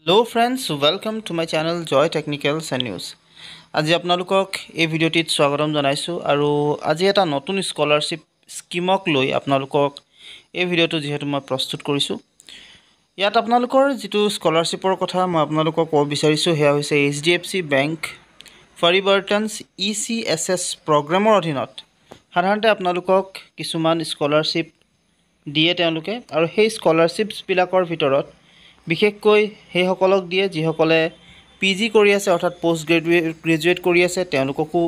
Hello friends, welcome to my channel Joy Technicals and News. আজি আপোনালোকক এই ভিডিঅ'টিত স্বাগতম জনাইছো আৰু আজি এটা নতুন স্কলাৰশ্বিপ স্কিমক লৈ আপোনালোকক এই ভিডিঅ'টো যেহেতু মই প্ৰস্তুত কৰিছো। ইয়াত আপোনালোকৰ যেটো স্কলাৰশ্বিপৰ কথা মই আপোনালোকক ক'ব বিচাৰিছো হেয়া হৈছে HDFC Bank Faribartans ECSS প্ৰগ্ৰামৰ অধীনত সাধাৰণতে আপোনালোকক কিছুমান স্কলাৰশ্বিপ দিয়ে তেওঁলোকে আৰু সেই স্কলাৰশ্বিপছ বিলাকৰ ভিতৰত বিশেষকৈ সেই সকলক দিয়ে যিসকলে পিজি কৰি আছে অৰ্থাৎ পোষ্ট গ্ৰেজুৱেট কৰি আছে তেওঁলোককো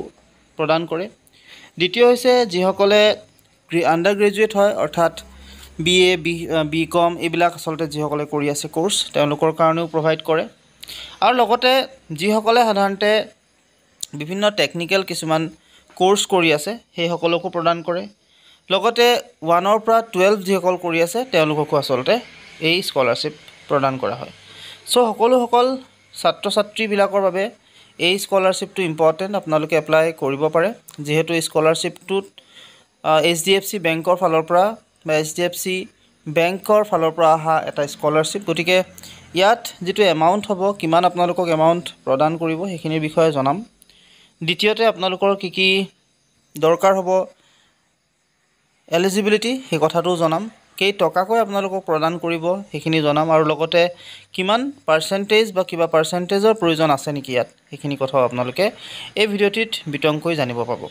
প্ৰদান কৰে। দ্বিতীয় হৈছে যিসকলে আন্ডাৰ গ্ৰেজুৱেট হয় অৰ্থাৎ BA BCom এইবিলাক আসলতে যিসকলে কৰি আছে কোৰ্স তেওঁলোকৰ কাৰণেও প্ৰভাইড কৰে আৰু লগতে যিসকলে সাধাৰণতে বিভিন্ন টেকনিক্যাল কিছুমান কোৰ্স কৰি আছে সেই সকলকো প্ৰদান কৰে। লগতে 1 ৰ পৰা 12 যিসকল কৰি আছে তেওঁলোককো আসলতে এই স্কলাৰশ্বিপ প্ৰদান কৰা হয়। সো সকল ছাত্ৰ ছাত্ৰী বিলাকৰ বাবে এই স্কলাৰশ্বিপটো ইম্পৰ্টেন্ট আপোনালোকে এপ্লাই কৰিব পাৰে যেহেতু স্কলাৰশ্বিপটোত HDFC বেংকৰ ফালৰ পৰা বা HDFC বেংকৰ ফালৰ পৰা আহা এটা স্কলাৰশ্বিপ গতিকে ইয়াত যেটো এমাউন্ট হ'ব কিমান আপোনালোকক এমাউন্ট প্ৰদান কৰিব হেখিনিৰ বিষয়ে জনাম। দ্বিতীয়তে আপোনালোকৰ কি দৰকাৰ হ'ব এলিজিবিলিটি হে কথাটো জনাম কেই টকাকৈ আপোনালোকক প্ৰদান কৰিব হেখিনি জনাম আৰু লগতে কিমান পাৰ্সেন্টেজ বা কিবা পাৰ্সেন্টেজৰ প্ৰয়োজন আছে নেকি ইয়াত হেখিনি কথাও আপোনালোকে এই ভিডিঅ'টিত বিতংকৈ জানিব পাব।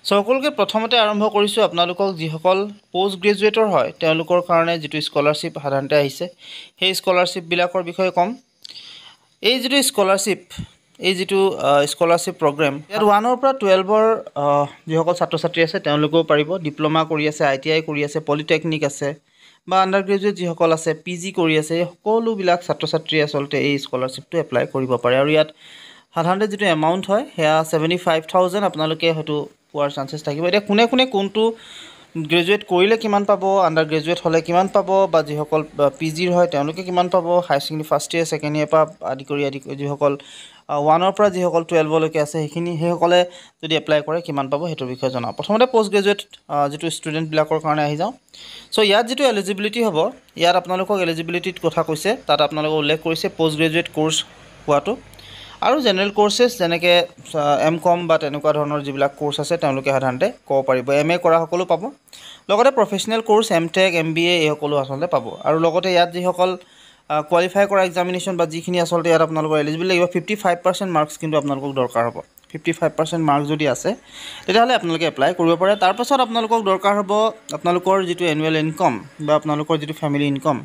সকলোকে প্ৰথমতে আৰম্ভ কৰিছো আপোনালোকক যিসকল পোষ্ট গ্ৰেজুৱেটৰ হয় তেওঁলোকৰ কাৰণে যেটো স্কলাৰশ্বিপ সাধাৰণতে আহিছে সেই স্কলাৰশ্বিপ বিলাকৰ বিষয়ে কম। এই যেটো স্কলাৰশ্বিপ এই যেটো স্কলাৰশ্বিপ প্ৰগ্ৰাম ইয়াত 1 ৰ পৰা 12 ৰ যিসকল ছাত্ৰ ছাত্ৰী আছে তেওঁলোকও পাৰিব ডিপ্লোমা কৰি আছে ITI কৰি আছে পলিটেকনিক আছে বা আন্ডাৰ গ্ৰেজুৱেট যিসকল আছে পিজি কৰি আছে সকলো বিলাক ছাত্ৰ ছাত্ৰী আসলতে এই স্কলাৰশ্বিপটো এপ্লাই কৰিব পাৰে আৰু ইয়াত সাধাৰণতে যেটো এমাউন্ট হয় হেয়া 75000 আপোনালোকে হয়তো পোৱাৰ চান্সেছ থাকিব। এটা কোনে কোনটো গ্ৰেজুৱেট কৰিলে কিমান পাব আন্ডাৰ গ্ৰেজুৱেট হলে কিমান পাব বা যিসকল পিজিৰ হয় তেওঁলোকে কিমান পাব হাই সেকেন্ডাৰী ফাৰ্ষ্ট ইয়াৰ সেকেন্ড ইয়াৰ পা আদি কৰি যিসকল 1 ৰ পৰা যিসকল 12 লৈকে আছে হেখিনি হেসকলে যদি এপ্লাই কৰে কিমান পাব হেতৰ বিষয়ে জনাও। প্ৰথমতে পোষ্ট গ্ৰেজুৱেট যেটো ষ্টুডেন্ট বিলাকৰ কাৰণে আহি যাও। সো ইয়াত যেটো এলিজিবিলিটি হ'ব ইয়াত আপোনালোকক এলিজিবিলিটিত কথা কৈছে তাত আপোনালোকক উল্লেখ কৰিছে পোষ্ট গ্ৰেজুৱেট কোৰ্স হোৱাটো আৰু জেনাৰেল কোৰ্সেছ যেনেকে MCom বা তেনেকুৱা ধৰণৰ যিবিলাক কোৰ্স আছে তেওঁলোকে সাধাৰণতে ক'ব পাৰিব MA কৰা সকলো পাব লগতে প্ৰফেশনাল কোৰ্স MTech MBA এই সকলো আসলতে পাব আৰু লগতে ইয়াত যিসকল কোৱালিফাই কৰা এক্সামিনেশন বা যিখিনি আসলতে ইয়াত আপোনালোকৰ এলিজিবল লাগিব 55% মাৰ্কস কিন্তু আপোনালোকক দৰকাৰ হ'ব 55% মাৰ্ক যদি আছে তেতিয়াহলে আপোনালোকে এপ্লাই কৰিব পাৰে। তাৰ পাছত আপোনালোকক দৰকাৰ হ'ব আপোনালোকৰ যেটো এনুৱেল ইনকাম বা আপোনালোকৰ যেটো ফ্যামিলি ইনকাম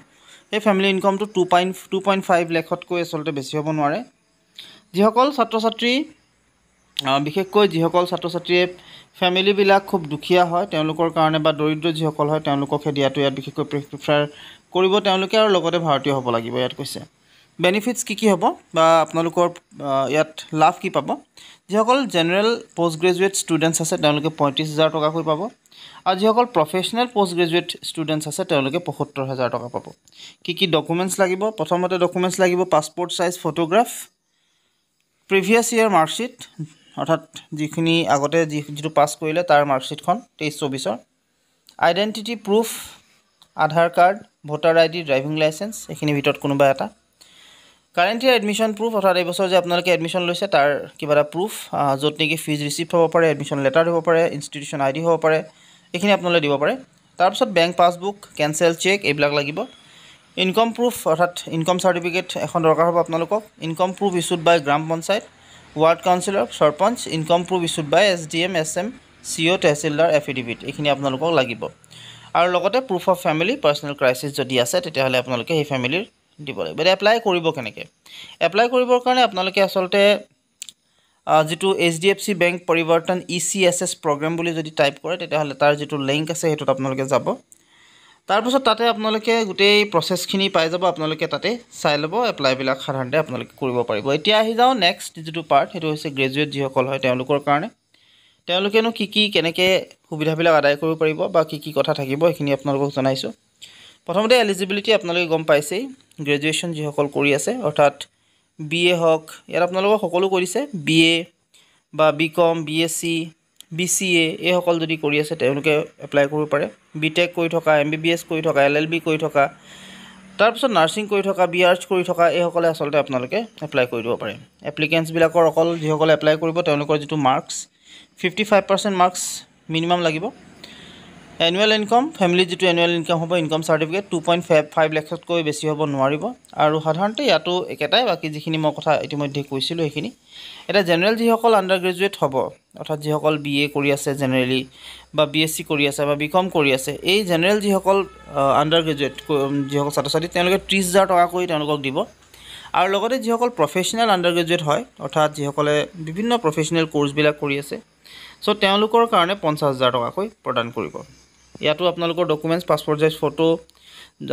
এই ফ্যামিলি ইনকামটো 2.5 লাখতকৈ আসলতে বেছি হ'ব নোৱাৰে। যিসকল ছাত্ৰ ছাত্ৰী বিশেষকৈ যিসকল ছাত্ৰ ছাত্ৰীয়ে ফ্যামিলি বিলাক খুব দুখীয়া হয় তেওঁলোকৰ কাৰণে বা দৰিদ্ৰ যিসকল হয় তেওঁলোকক দিয়াটো ইয়াত বিশেষকৈ প্ৰিফাৰ কৰিব তেওঁলোকে আৰু লগতে ভাৰতীয় হ'ব লাগিব ইয়াত কৈছে। বেনিফিটস কি হ'ব বা আপোনালোকৰ ইয়াত লাভ কি পাব যিসকল জেনাৰেল পোষ্ট গ্ৰেজুৱেট ষ্টুডেন্টস আছে তেওঁলোকে 35000 টকাকৈ পাব আৰু যিসকল প্ৰফেশনাল পোষ্ট গ্ৰেজুৱেট ষ্টুডেন্টস আছে তেওঁলোকে 75000 টকা পাব। কি ডকুমেন্টস লাগিব প্ৰথমতে ডকুমেন্টস লাগিব passport size photograph previous year marksheet অৰ্থাৎ যিখিনি আগতে যেটো পাস কৰিলে তাৰ মাৰ্কশিটখন 23-24 identity proof Aadhaar card voter ID driving licence এখিনি ভিতৰত কোনোবা এটা কাৰেন্ট ইয়াৰ এডমিশন প্ৰুফ অৰ্থাৎ এই বছৰ যে আপোনালোকে এডমিশন লৈছে তাৰ কিবা এটা প্ৰুফ যত নেকি ফিজ ৰিসিভ হ'ব পাৰে এডমিশন লেটাৰ হ'ব পাৰে ইনষ্টিটিউচন ID হ'ব পাৰে এখিনি আপোনালোকে দিব পাৰে। তাৰ পিছত বেংক পাসবুক কেনসেল চেক এইবিলাক লাগিব। ইনকাম প্ৰুফ অৰ্থাৎ ইনকাম সাৰ্টিফিকেট এখন দৰকাৰ হ'ব আপোনালোকক ইনকাম প্ৰুফ ইছুড বাই গ্ৰাম পঞ্চায়ত ওয়াৰ্ড কাউন্সিলৰ সৰপঞ্চ ইনকাম প্ৰুফ ইছুড বাই SDM SM CO তহসিলদাৰ এফিডেভিট এখিনি আপোনালোকক লাগিব আৰু লগতে proof of family personal crisis যদি আছে তেতিয়াহলে আপোনালোকে এই ফ্যামিলিৰ দিব লাগিব। এপ্লাই কৰিব কেনেকে এপ্লাই কৰিবৰ কাৰণে আপোনালোকে আসলতে যেটো HDFC বেংক পৰিৱৰ্তন ECSS প্ৰগ্ৰাম বুলি যদি টাইপ কৰে তেতিয়াহলে তাৰ যেটো লিংক আছে হেতুত আপোনালোকে যাব তাৰ পাছত তাতে আপোনালোকে গুটেই প্ৰসেসখিনি পাই যাব আপোনালোকে তাতে চাই লব এপ্লাই বিলাক সাধাৰণতে আপোনালোকে কৰিব পাৰিব। এতিয়া আহি যাও নেক্সট যেটো পাৰ্ট হেতু হৈছে গ্ৰেজুৱেট যিসকল হয় তেওঁলোকৰ কাৰণে তেওঁলোকেনো কি কেনেকে সুবিধাবিলাক আদায় কৰিব পাৰিব বা কি কথা থাকিব এখিনি আপোনালোকক জনাইছো। প্ৰথমতে এলিজিবিলিটি আপোনালোকে গম পাইছেই গ্ৰেজুৱেচন যিসকল কৰি আছে অৰ্থাৎ BA হক ইয়াত আপোনালোকক সকলো কৰিছে BA বা BCom BSc BCA এই সকল যদি কৰি আছে তেওঁলোকে এপ্লাই কৰিব পাৰে BTech কৰি থকা MBBS কৰি থকা LLB কৰি থকা তাৰপিছত নাৰ্ছিং কৰি থকা BArch কৰি থকা এইসকলে আচলতে আপোনালোকে এপ্লাই কৰি দিব পাৰে এপ্লিকেণ্টছবিলাকৰ অকল যিসকলে এপ্লাই কৰিব তেওঁলোকৰ যিটো মাৰ্কছ 55% মাৰ্কছ মিনিমাম লাগিব এনুৱেল ইনকাম ফেমিলিৰ যিটো এনুৱেল ইনকাম হ'ব ইনকাম চাৰ্টিফিকেট 2.5 লাখতকৈ বেছি হ'ব নোৱাৰিব আৰু সাধাৰণতে ইয়াতো একেটাই বাকী যিখিনি মই কথা ইতিমধ্যে কৈছিলোঁ সেইখিনি এটা জেনেৰেল যিসকল আণ্ডাৰ গ্ৰেজুৱেট হ'ব অৰ্থাৎ যিসকল BA কৰি আছে জেনেৰেলি বা BSc কৰি আছে বা BCom কৰি আছে এই জেনেৰেল যিসকল আণ্ডাৰ গ্ৰেজুৱেট যিসকল ছাত্ৰ ছাত্ৰী তেওঁলোকে 30,000 টকা কৰি তেওঁলোকক দিব আৰু লগতে যিসকল প্ৰফেশ্যনেল আণ্ডাৰ গ্ৰেজুৱেট হয় অৰ্থাৎ যিসকলে বিভিন্ন প্ৰফেশ্যনেল কোৰ্ছবিলাক কৰি আছে চ' তেওঁলোকৰ কাৰণে 50,000 টকাকৈ প্ৰদান কৰিব ইয়াতো আপোনালোকৰ ডকুমেণ্টছ পাছপৰ্ট সাইজ ফটো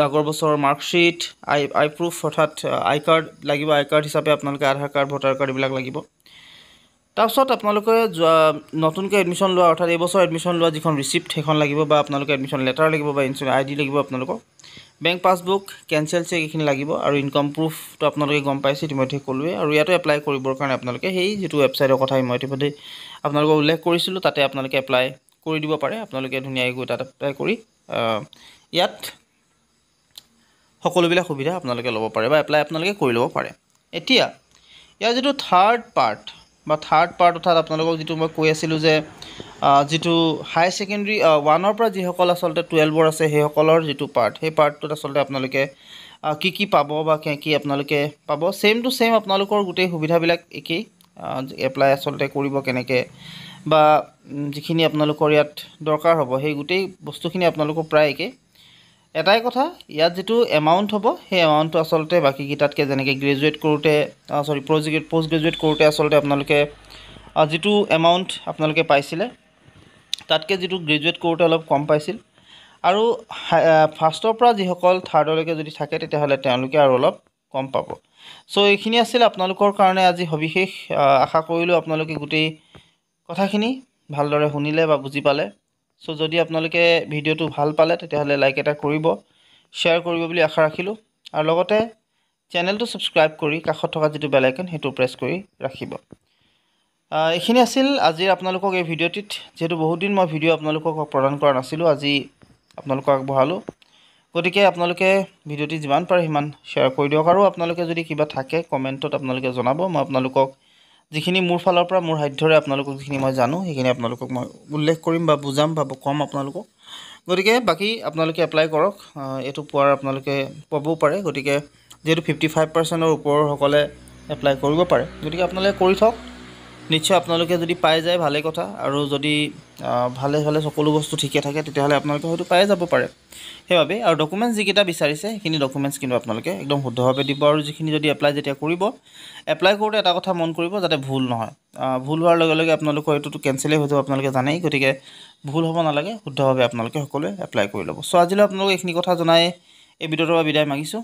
আগৰ বছৰৰ মাৰ্কশ্বিট আই প্ৰুফ অৰ্থাৎ আই কাৰ্ড লাগিব আই কাৰ্ড হিচাপে আপোনালোকে আধাৰ কাৰ্ড ভোটাৰ কাৰ্ড এইবিলাক লাগিব তাৰপিছত আপোনালোকে নতুনকৈ এডমিশ্যন লোৱা অৰ্থাৎ এইবছৰ এডমিশ্যন লোৱা যিখন ৰিচিপ্ট সেইখন লাগিব বা আপোনালোকে এডমিশ্যন লেটাৰ লাগিব বা ইঞ্চুৰেঞ্চ ID লাগিব আপোনালোকক বেংক পাছবুক কেঞ্চেল চেক এইখিনি লাগিব আৰু ইনকাম প্ৰুফটো আপোনালোকে গম পাইছে ইতিমধ্যে ক'লোৱে আৰু ইয়াতো এপ্লাই কৰিবৰ কাৰণে আপোনালোকে সেই যিটো ৱেবছাইটৰ কথা মই ইতিমধ্যে আপোনালোকক উল্লেখ কৰিছিলোঁ তাতে আপোনালোকে এপ্লাই কৰি দিব পাৰে আপোনালোকে ধুনীয়াকৈ গৈ তাত এপ্লাই কৰি ইয়াত সকলোবিলাক সুবিধা আপোনালোকে ল'ব পাৰে বা এপ্লাই আপোনালোকে কৰি ল'ব পাৰে এতিয়া ইয়াৰ যিটো থাৰ্ড পাৰ্ট অৰ্থাৎ আপোনালোকক যিটো মই কৈ আছিলোঁ যে যিটো হাই ছেকেণ্ডেৰী 1ৰ পৰা যিসকল আচলতে 12ৰ আছে সেইসকলৰ যিটো পাৰ্ট সেই পাৰ্টটোত আচলতে আপোনালোকে কি পাব বা কি আপোনালোকে পাব ছেম টু ছেম আপোনালোকৰ গোটেই সুবিধাবিলাক একেই এপ্লাই আচলতে কৰিব কেনেকৈ বা যিখিনি আপোনালোকৰ ইয়াত দৰকাৰ হ'ব সেই গোটেই বস্তুখিনি আপোনালোকৰ প্ৰায় একেই এটাই কথা ইয়াত যিটো এমাউণ্ট হ'ব সেই এমাউণ্টটো আচলতে বাকীকেইটাতকৈ যেনেকৈ গ্ৰেজুৱেট কৰোঁতে পোষ্ট গ্ৰেজুৱেট কৰোঁতে আচলতে আপোনালোকে যিটো এমাউণ্ট আপোনালোকে পাইছিলে তাতকৈ যিটো গ্ৰেজুৱেট কৰোঁতে অলপ কম পাইছিল আৰু ফাৰ্ষ্টৰ পৰা যিসকল থাৰ্ডলৈকে যদি থাকে তেতিয়াহ'লে তেওঁলোকে আৰু অলপ কম পাব চ' এইখিনি আছিল আপোনালোকৰ কাৰণে আজি সবিশেষ আশা কৰিলোঁ আপোনালোকে গোটেই কথাখিনি ভালদৰে শুনিলে বা বুজি পালে চ' যদি আপোনালোকে ভিডিঅ'টো ভাল পালে তেতিয়াহ'লে লাইক এটা কৰিব শ্বেয়াৰ কৰিব বুলি আশা ৰাখিলোঁ আৰু লগতে চেনেলটো ছাবস্ক্ৰাইব কৰি কাষত থকা যিটো বেল আইকন সেইটো প্ৰেছ কৰি ৰাখিব এইখিনি আছিল আজিৰ আপোনালোকক এই ভিডিঅ'টিত যেহেতু বহুত দিন মই ভিডিঅ' আপোনালোকক প্ৰদান কৰা নাছিলোঁ আজি আপোনালোকক আগবঢ়ালোঁ গতিকে আপোনালোকে ভিডিঅ'টি যিমান পাৰে সিমান শ্বেয়াৰ কৰি দিয়ক আৰু আপোনালোকে যদি কিবা থাকে কমেণ্টত আপোনালোকে জনাব মই আপোনালোকক যিখিনি মোৰ ফালৰ পৰা মোৰ সাধ্যৰে আপোনালোকক যিখিনি মই জানো সেইখিনি আপোনালোকক মই উল্লেখ কৰিম বা বুজাম বা ক'ম আপোনালোকক গতিকে বাকী আপোনালোকে এপ্লাই কৰক এইটো পোৱাৰ আপোনালোকে পাবও পাৰে গতিকে যেহেতু 55%ৰ ওপৰৰ সকলে এপ্লাই কৰিব পাৰে গতিকে আপোনালোকে কৰি থওক নিশ্চয় আপোনালোকে যদি পাই যায় ভালে কথা আৰু যদি ভালে সকলো বস্তু ঠিকে থাকে তেতিয়াহ'লে আপোনালোকে হয়তো পাই যাব পাৰে সেইবাবে আৰু ডকুমেণ্টছ যিকেইটা বিচাৰিছে সেইখিনি ডকুমেণ্টছ কিন্তু আপোনালোকে একদম শুদ্ধভাৱে দিব আৰু যিখিনি যদি এপ্লাই যেতিয়া কৰিব এপ্লাই কৰোঁতে এটা কথা মন কৰিব যাতে ভুল নহয় ভুল হোৱাৰ লগে লগে আপোনালোকৰ এইটোতো কেঞ্চেলেই হৈ যাব আপোনালোকে জানেই গতিকে ভুল হ'ব নালাগে শুদ্ধভাৱে আপোনালোকে সকলোৱে এপ্লাই কৰি ল'ব চ' আজিলৈ আপোনালোকে এইখিনি কথা জনাই এই ভিডিঅ'টোৰ পৰা বিদায় মাগিছোঁ